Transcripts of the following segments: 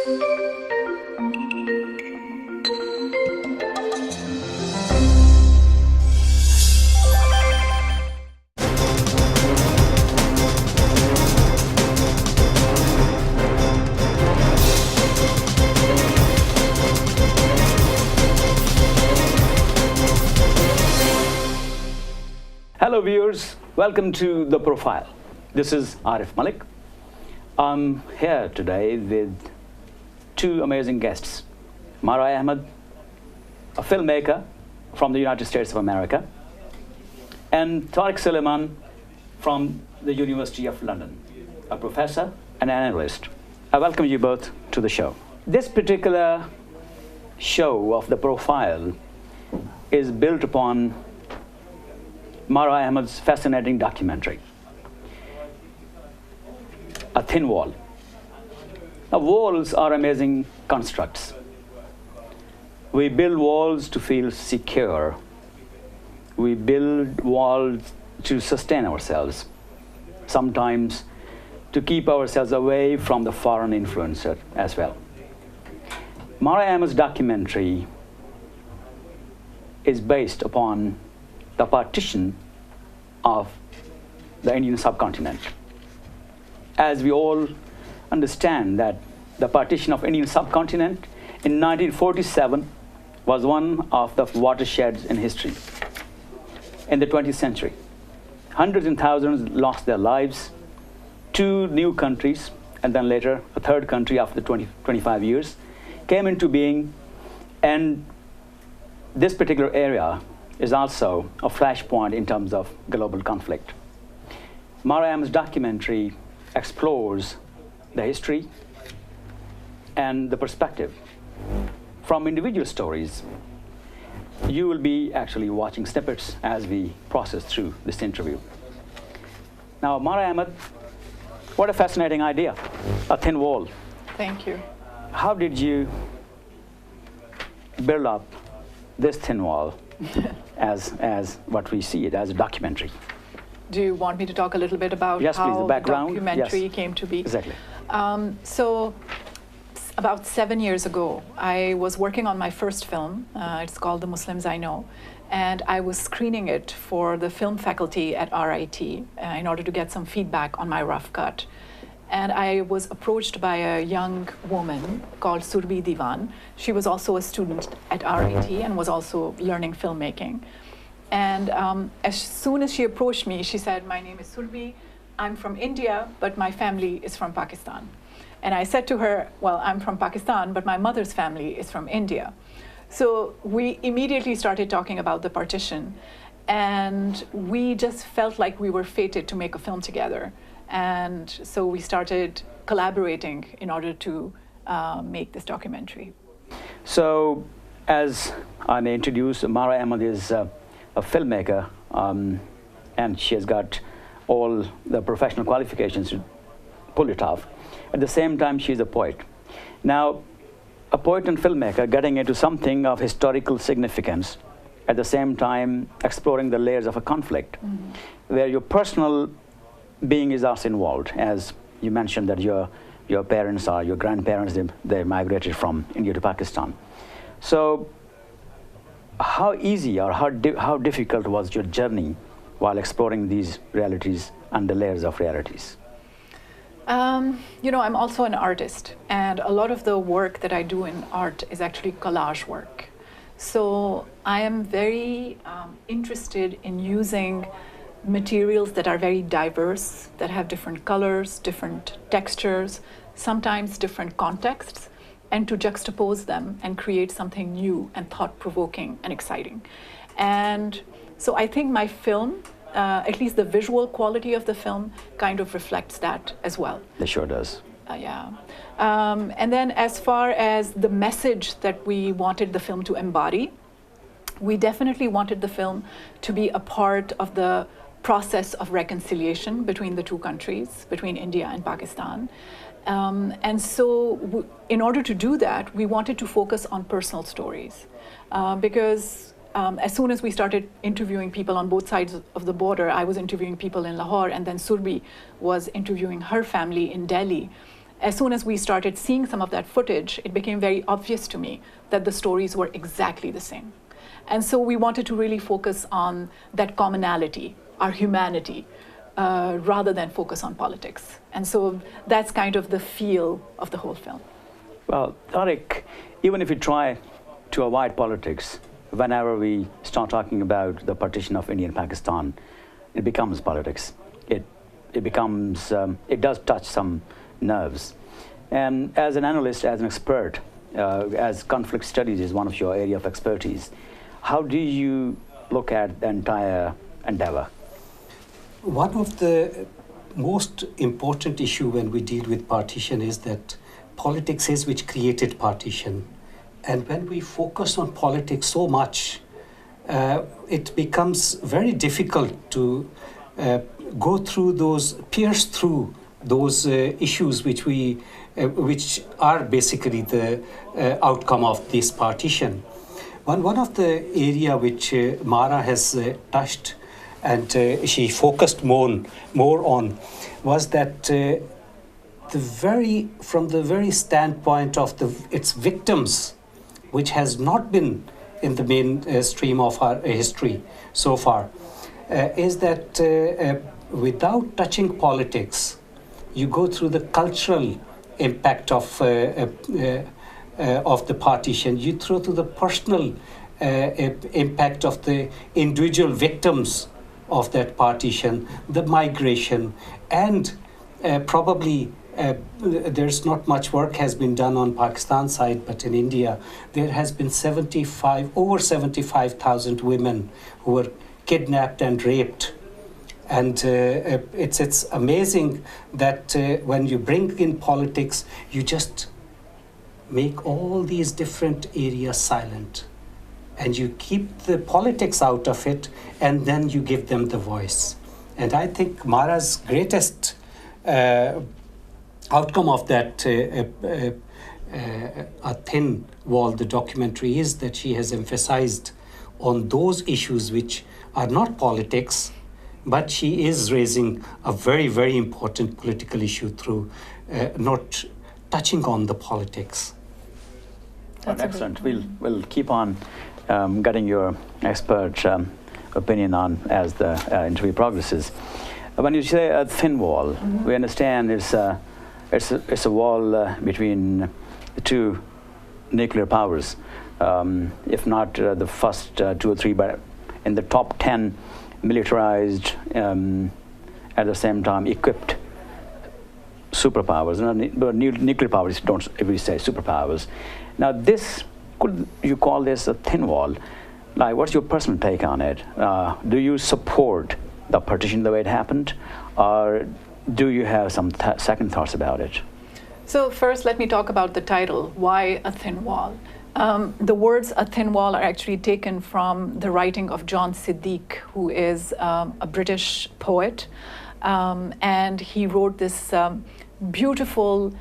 Hello viewers, welcome to The Profile. This is Arif Malik. I'm here today with two amazing guests. Mara Ahmed, a filmmaker from the United States of America, and Tariq Suleiman from the University of London, a professor and an analyst. I welcome you both to the show. This particular show of The Profile is built upon Mara Ahmed's fascinating documentary, A Thin Wall. Now, walls are amazing constructs. We build walls to feel secure. We build walls to sustain ourselves, sometimes to keep ourselves away from the foreign influencer as well. Mara Ahmed's documentary is based upon the partition of the Indian subcontinent. As we all understand that the partition of Indian subcontinent in 1947 was one of the watersheds in history. In the 20th century, hundreds and thousands lost their lives. Two new countries, and then later a third country after 25 years, came into being, and this particular area is also a flashpoint in terms of global conflict. Mara Ahmed's documentary explores the history and the perspective from individual stories. You will be actually watching snippets as we process through this interview. Now, Mara Ahmed, what a fascinating idea, a thin wall. Thank you. How did you build up this thin wall as what we see it as a documentary? Do you want me to talk a little bit about yes, how please, the background. the documentary Yes. came to be? Exactly. So about 7 years ago, I was working on my first film. It's called The Muslims I Know. And I was screening it for the film faculty at RIT in order to get some feedback on my rough cut. And I was approached by a young woman called Surbi Diwan. She was also a student at RIT and was also learning filmmaking. And as soon as she approached me, she said, "My name is Surbi. I'm from India, but my family is from Pakistan." And I said to her, "Well, I'm from Pakistan, but my mother's family is from India." So we immediately started talking about the partition. And we just felt like we were fated to make a film together. And so we started collaborating in order to make this documentary. So, as I may introduce, Mara Ahmed is a filmmaker, and she has got all the professional qualifications to pull it off. At the same time, she's a poet. Now, a poet and filmmaker getting into something of historical significance, at the same time exploring the layers of a conflict, where your personal being is also involved. As you mentioned that your parents or your grandparents, they migrated from India to Pakistan. So how easy or how difficult was your journey while exploring these realities and the layers of realities? You know, I'm also an artist, and a lot of the work that I do in art is actually collage work. So I am very interested in using materials that are very diverse, that have different colors, different textures, sometimes different contexts, and to juxtapose them and create something new and thought-provoking and exciting. And so I think my film, at least the visual quality of the film, kind of reflects that as well. It sure does. Yeah. And then as far as the message that we wanted the film to embody, we definitely wanted the film to be a part of the process of reconciliation between the two countries, between India and Pakistan. And so in order to do that, we wanted to focus on personal stories because as soon as we started interviewing people on both sides of the border, I was interviewing people in Lahore, and then Surbi was interviewing her family in Delhi. as soon as we started seeing some of that footage, it became very obvious to me that the stories were exactly the same. And so we wanted to really focus on that commonality, our humanity, rather than focus on politics. And so that's kind of the feel of the whole film. Well, Tariq, even if we try to avoid politics, whenever we start talking about the partition of India and Pakistan, it becomes politics. It becomes, it does touch some nerves. And as an analyst, as an expert, as conflict studies is one of your area of expertise, how do you look at the entire endeavor? One of the most important issue when we deal with partition is that politics is which created partition. And when we focus on politics so much, it becomes very difficult to go through those, pierce through those issues which are basically the outcome of this partition. One of the area which Mara has touched and she focused more on was that from the very standpoint of its victims, which has not been in the mainstream of our history so far, is that without touching politics, you go through the cultural impact of the partition. You throw through the personal impact of the individual victims of that partition, the migration, and probably there's not much work has been done on Pakistan side, but in India there has been over 75,000 women who were kidnapped and raped. And it's amazing that when you bring in politics, you just make all these different areas silent. And you keep the politics out of it, and then you give them the voice. And I think Mara's greatest outcome of that A Thin Wall, the documentary, is that she has emphasized on those issues which are not politics, but she is raising a very, very important political issue through not touching on the politics. That's excellent. We'll keep on getting your expert opinion on as the interview progresses. When you say a thin wall, we understand it's a wall between the two nuclear powers, if not the first 2 or 3, but in the top 10 militarized, at the same time equipped superpowers, nuclear powers, don't if we say superpowers. Now this, could you call this a thin wall? Like, what's your personal take on it? Do you support the partition the way it happened, or do you have some second thoughts about it? So first, let me talk about the title, Why a Thin Wall? The words a thin wall are actually taken from the writing of John Siddiq, who is a British poet. And he wrote this beautiful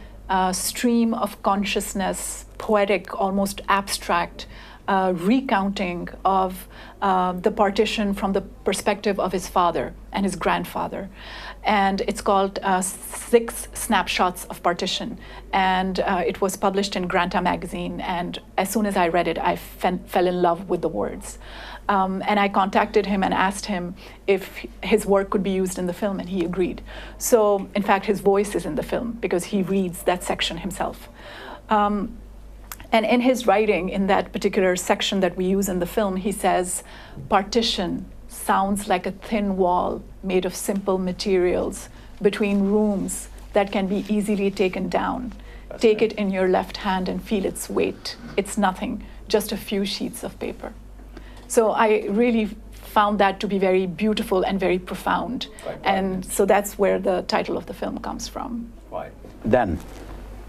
stream of consciousness, poetic, almost abstract, recounting of the partition from the perspective of his father and his grandfather. And it's called 6 Snapshots of Partition. And it was published in Granta magazine. And as soon as I read it, I fell in love with the words. And I contacted him and asked him if his work could be used in the film, and he agreed. So, in fact, his voice is in the film because he reads that section himself. And in his writing, in that particular section that we use in the film, he says, partition sounds like a thin wall made of simple materials between rooms that can be easily taken down. Take it in your left hand and feel its weight. It's nothing, just a few sheets of paper. So I really found that to be very beautiful and very profound. Right. And so that's where the title of the film comes from. Right. Then,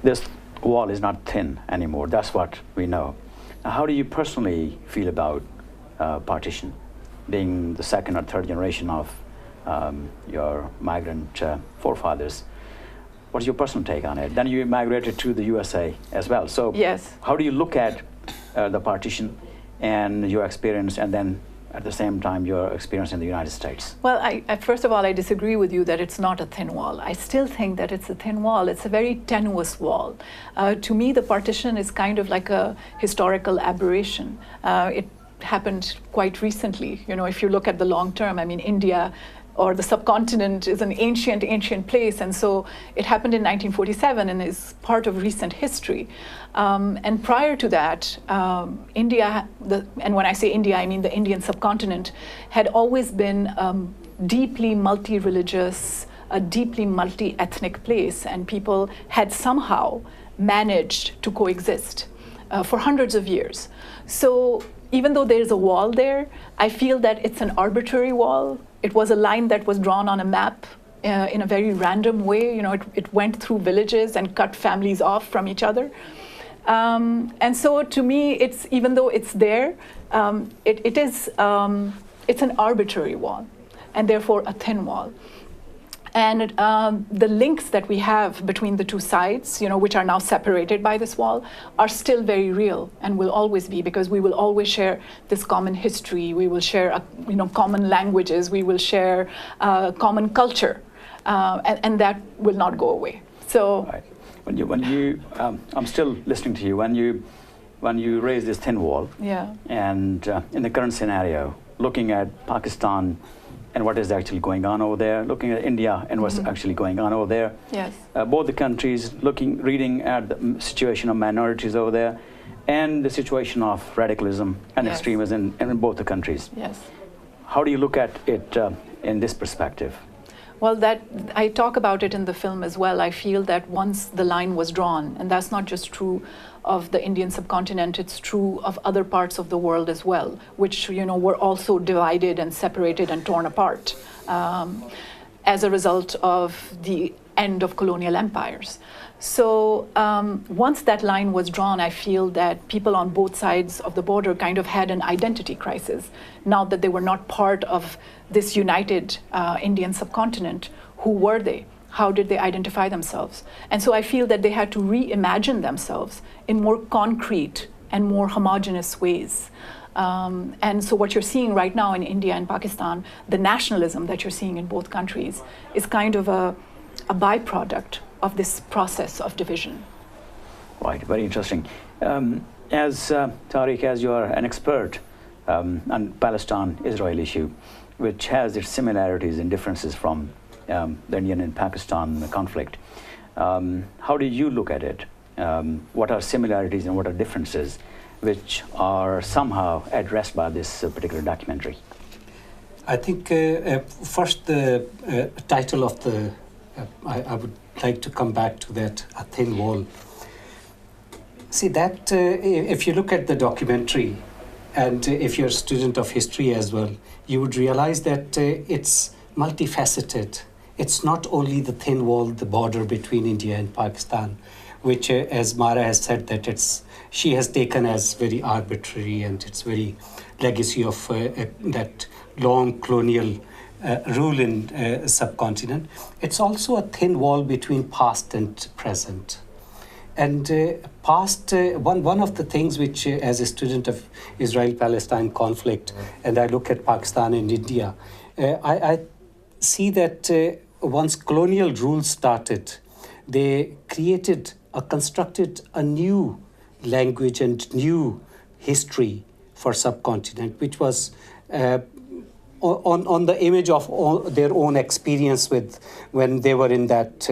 this wall is not thin anymore. That's what we know. Now, how do you personally feel about partition, being the second or third generation of your migrant forefathers? What's your personal take on it? Then you migrated to the USA as well. So yes. How do you look at the partition and your experience, and then at the same time your experience in the United States? Well, first of all, I disagree with you that it's not a thin wall. I still think that it's a thin wall. It's a very tenuous wall. To me, the partition is kind of like a historical aberration. It happened quite recently. You know, if you look at the long term, I mean, India or the subcontinent is an ancient place, and so it happened in 1947 and is part of recent history. And prior to that, India, and when I say India, I mean the Indian subcontinent, had always been deeply multi-religious, a deeply multi-ethnic place, and people had somehow managed to coexist for hundreds of years. So even though there's a wall there, I feel that it's an arbitrary wall. It was a line that was drawn on a map in a very random way. You know, it went through villages and cut families off from each other. And so to me, even though it's there, it's an arbitrary wall, and therefore a thin wall. And the links that we have between the two sides, you know, which are now separated by this wall, are still very real and will always be, because we will always share this common history. We will share, common languages. We will share common culture, and that will not go away. So, right. When you, I'm still listening to you. When you raise this thin wall, yeah, and in the current scenario, looking at Pakistan and what is actually going on over there, looking at India and what's actually going on over there. Yes. Both the countries, reading at the situation of minorities over there, and the situation of radicalism and extremism in both the countries. Yes. How do you look at it in this perspective? Well, that I talk about it in the film as well. I feel that once the line was drawn, and that's not just true of the Indian subcontinent, it's true of other parts of the world as well, which, you know, were also divided and separated and torn apart as a result of the end of colonial empires. So once that line was drawn, I feel that people on both sides of the border kind of had an identity crisis. Now that they were not part of this united Indian subcontinent, who were they? How did they identify themselves? And so I feel that they had to reimagine themselves in more concrete and more homogeneous ways. And so what you're seeing right now in India and Pakistan, the nationalism that you're seeing in both countries, is kind of a byproduct of this process of division. Right, very interesting. As Tariq, as you are an expert on Palestine-Israel issue, which has its similarities and differences from the Indian and Pakistan conflict, how do you look at it? What are similarities and what are differences which are somehow addressed by this particular documentary? I think first the title of the, I would like to come back to that, a thin wall. See that if you look at the documentary, and if you're a student of history as well, you would realize that it's multifaceted. It's not only the thin wall, the border between India and Pakistan, which, as Mara has said, that she has taken as very arbitrary, and it's very legacy of that long colonial rule in subcontinent. It's also a thin wall between past and present. And one of the things which, as a student of Israel-Palestine conflict, and I look at Pakistan and India, I see that once colonial rule started, they constructed a new language and new history for subcontinent, which was on the image of their own experience with when they were in that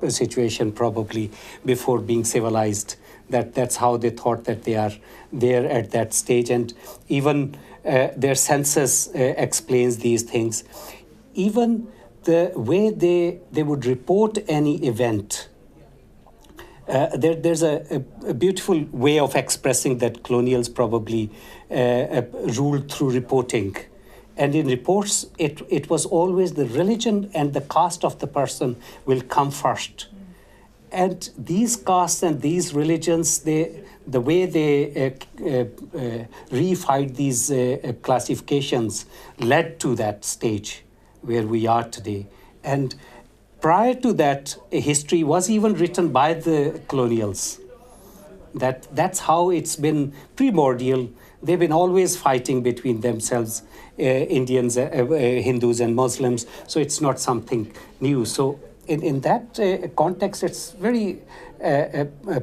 situation, probably before being civilized. That's how they thought that they are there at that stage, and even their census explains these things. Even the way they would report any event. There's a beautiful way of expressing that colonials probably ruled through reporting. And in reports, it was always the religion and the caste of the person will come first. And these castes and these religions, the way they reified these classifications led to that stage where we are today. And prior to that, history was even written by the colonials. That's how it's been primordial. They've been always fighting between themselves, Indians, Hindus and Muslims, so it's not something new. So in that context, it's very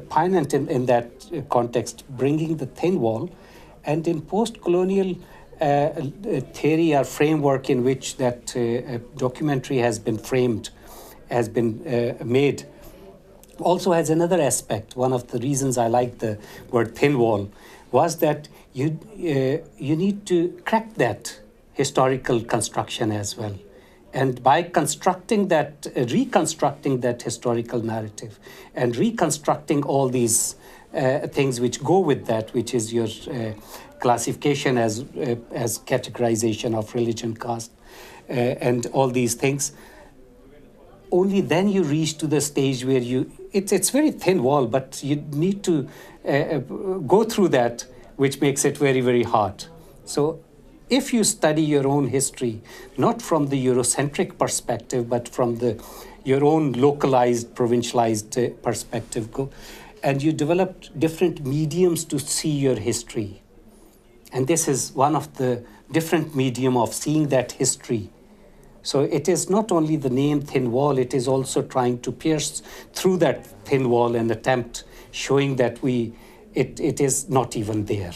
poignant in that context, bringing the thin wall. And in post-colonial theory or framework in which that documentary has been framed, has been made, also has another aspect. One of the reasons I like the word thin wall was that you need to crack that historical construction as well. And by constructing that, reconstructing that historical narrative and reconstructing all these things which go with that, which is your classification as categorization of religion, caste, and all these things, only then you reach to the stage where it's very thin wall, but you need to go through that, which makes it very, very hard. So if you study your own history, not from the Eurocentric perspective, but from your own localized, provincialized perspective, and you developed different mediums to see your history. And this is one of the different medium of seeing that history. So it is not only the name thin wall, it is also trying to pierce through that thin wall and attempt showing that it is not even there.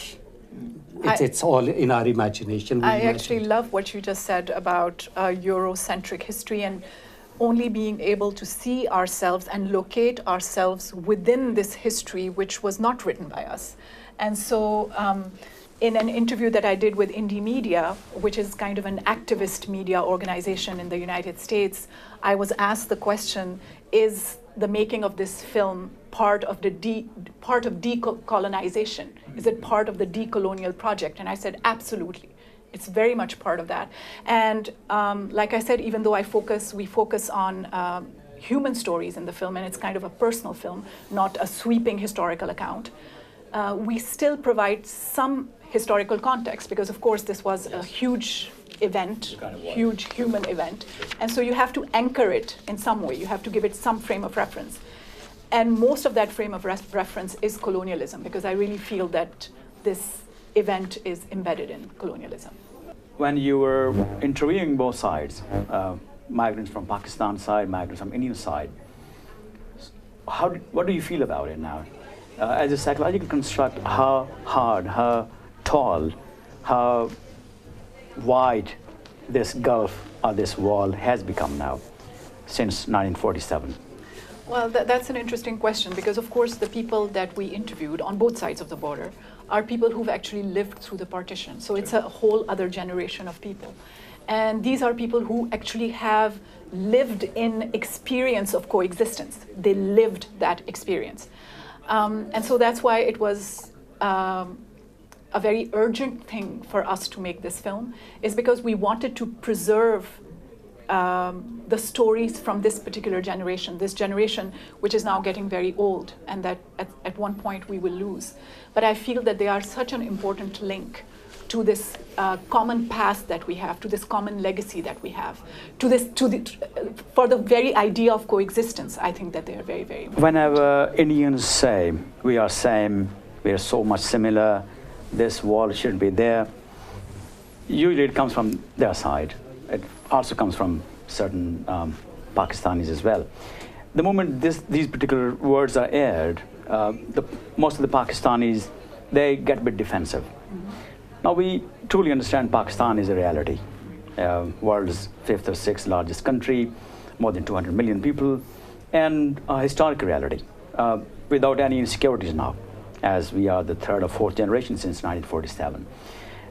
It's all in our imagination. I actually love what you just said about Eurocentric history and only being able to see ourselves and locate ourselves within this history which was not written by us. And so in an interview that I did with Indie Media, which is kind of an activist media organization in the United States, I was asked the question, is the making of this film part of decolonization? Is it part of the decolonial project? And I said, absolutely. It's very much part of that. And like I said, even though we focus on human stories in the film, and it's kind of a personal film, not a sweeping historical account, we still provide some historical context, because of course this was a huge event, huge human event. And so you have to anchor it in some way. You have to give it some frame of reference. And most of that frame of reference is colonialism, because I really feel that this event is embedded in colonialism. When you were interviewing both sides, migrants from Pakistan side, migrants from Indian side, what do you feel about it now? As a psychological construct, how hard, how tall, how wide this gulf or this wall has become now since 1947? Well, that's an interesting question, because of course the people that we interviewed on both sides of the border are people who've actually lived through the partition. So it's a whole other generation of people. And these are people who actually have lived in experience of coexistence. They lived that experience. And so that's why it was a very urgent thing for us to make this film, is because we wanted to preserve the stories from this particular generation, this generation which is now getting very old and that at one point we will lose. But I feel that they are such an important link to this common past that we have, to this common legacy that we have, for the very idea of coexistence. I think that they are very, very important. Whenever Indians say we are same, we are so much similar, this wall shouldn't be there, usually it comes from their side. It also comes from certain Pakistanis as well. The moment these particular words are aired, most of the Pakistanis, they get a bit defensive. Mm-hmm. Now we truly understand Pakistan is a reality. World's 5th or 6th largest country, more than 200 million people, and a historic reality without any insecurities now, as we are the 3rd or 4th generation since 1947.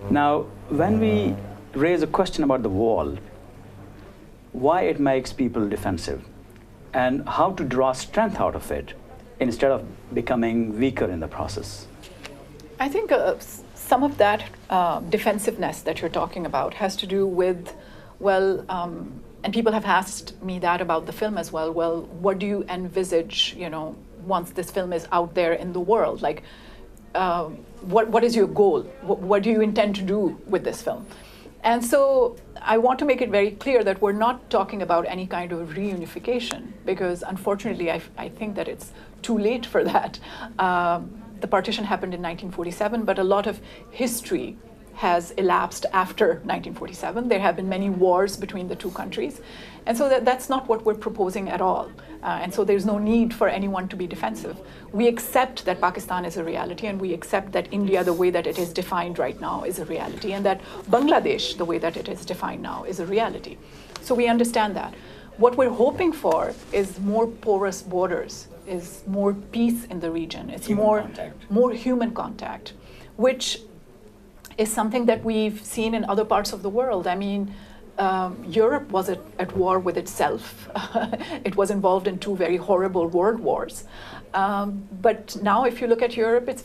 Now, when we raise a question about the wall, why it makes people defensive, and how to draw strength out of it instead of becoming weaker in the process? I think some of that defensiveness that you're talking about has to do with, and people have asked me that about the film as well, what do you envisage, once this film is out there in the world? Like, what is your goal? What do you intend to do with this film? And so I want to make it very clear that we're not talking about any kind of reunification, because unfortunately I think that it's too late for that. the partition happened in 1947, but a lot of history has elapsed after 1947. There have been many wars between the two countries. And so that's not what we're proposing at all. And so there's no need for anyone to be defensive. We accept that Pakistan is a reality, and we accept that India, the way that it is defined right now, is a reality, and that Bangladesh, the way that it is defined now, is a reality. So we understand that. What we're hoping for is more porous borders, is more peace in the region. It's more human contact, which is something that we've seen in other parts of the world. I mean, Europe was at war with itself. It was involved in two very horrible world wars. But now if you look at Europe, it's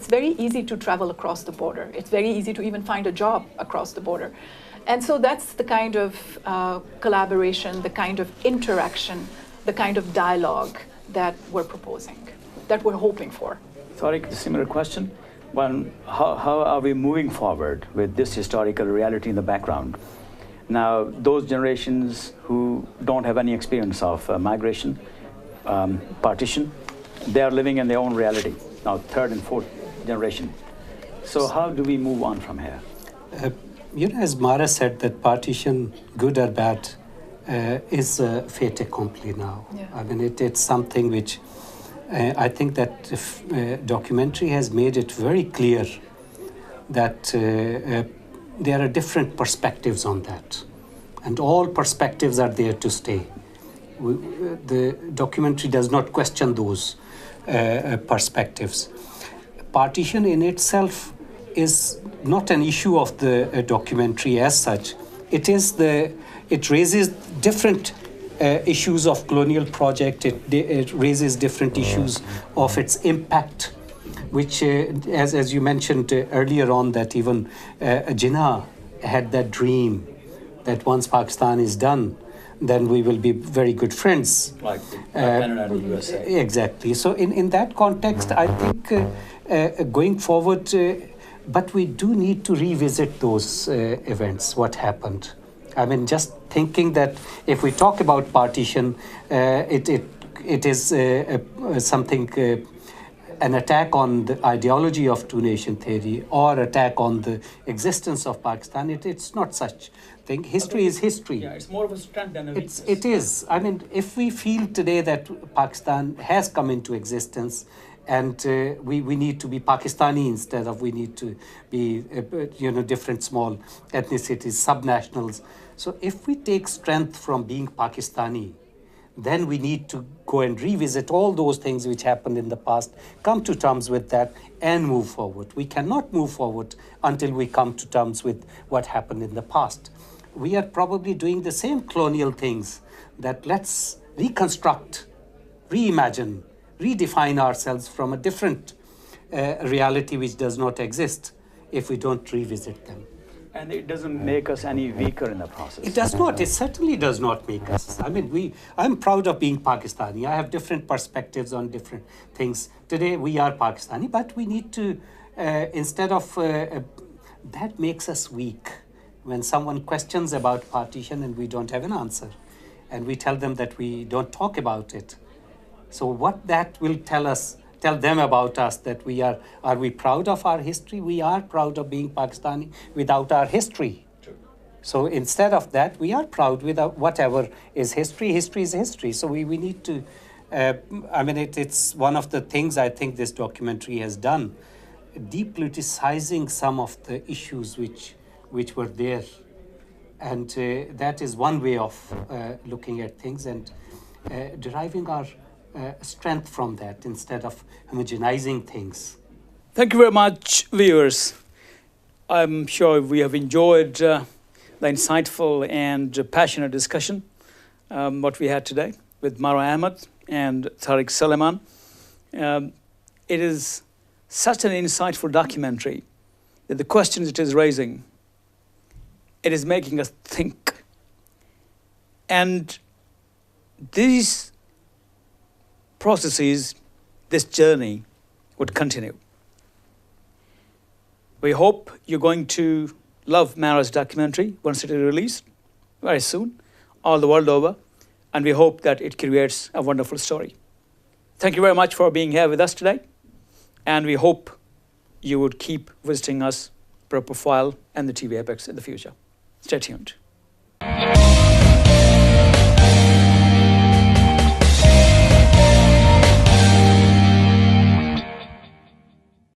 very easy to travel across the border. It's very easy to even find a job across the border. And so that's the kind of collaboration, the kind of interaction, the kind of dialogue that we're proposing, that we're hoping for. Tariq, a similar question. Well, how are we moving forward with this historical reality in the background? Now, those generations who don't have any experience of migration, partition, they are living in their own reality, now third and fourth generation. So how do we move on from here? As Mara said, that partition, good or bad, is fait accompli now. Yeah. I mean, it's something which I think that documentary has made it very clear that there are different perspectives on that, and all perspectives are there to stay. The documentary does not question those perspectives. Partition in itself is not an issue of the documentary as such. It raises different issues of colonial project. It raises different issues of its impact, which, as you mentioned earlier on, that even Jinnah had that dream that once Pakistan is done, then we will be very good friends. Like Canada and the USA. Exactly. So in that context, I think going forward, but we do need to revisit those events, what happened. I mean, just thinking that if we talk about partition, it is something, an attack on the ideology of two-nation theory or attack on the existence of Pakistan. It's not such thing. History is history. Yeah, it's more of a strength than a weakness. It is. I mean, if we feel today that Pakistan has come into existence, and we need to be Pakistani instead of we need to be, different small ethnicities, subnationals. So if we take strength from being Pakistani, then we need to go and revisit all those things which happened in the past, come to terms with that, and move forward. We cannot move forward until we come to terms with what happened in the past. We are probably doing the same colonial things, that let's reconstruct, reimagine, redefine ourselves from a different reality which does not exist if we don't revisit them. And it doesn't make us any weaker in the process. It does not. It certainly does not make us. I mean, I'm proud of being Pakistani. I have different perspectives on different things. Today, we are Pakistani, but we need to, instead of, that makes us weak. When someone questions about partition and we don't have an answer, and we tell them that we don't talk about it. So what that will tell them about us, that are we proud of our history? We are proud of being Pakistani without our history. True. So instead of that, we are proud without whatever is history. History is history. So we need to, it's one of the things I think this documentary has done, depoliticizing some of the issues which were there. And that is one way of looking at things and deriving our strength from that instead of homogenizing things. Thank you very much, viewers. I'm sure we have enjoyed the insightful and passionate discussion what we had today with Mara Ahmed and Tariq Suleiman. It is such an insightful documentary that the questions it is raising, it is making us think. And these processes, this journey would continue. We hope you're going to love Mara's documentary once it is released very soon, all the world over, and we hope that it creates a wonderful story. Thank you very much for being here with us today. And we hope you would keep visiting us, Pro Profile and the TVapex in the future. Stay tuned.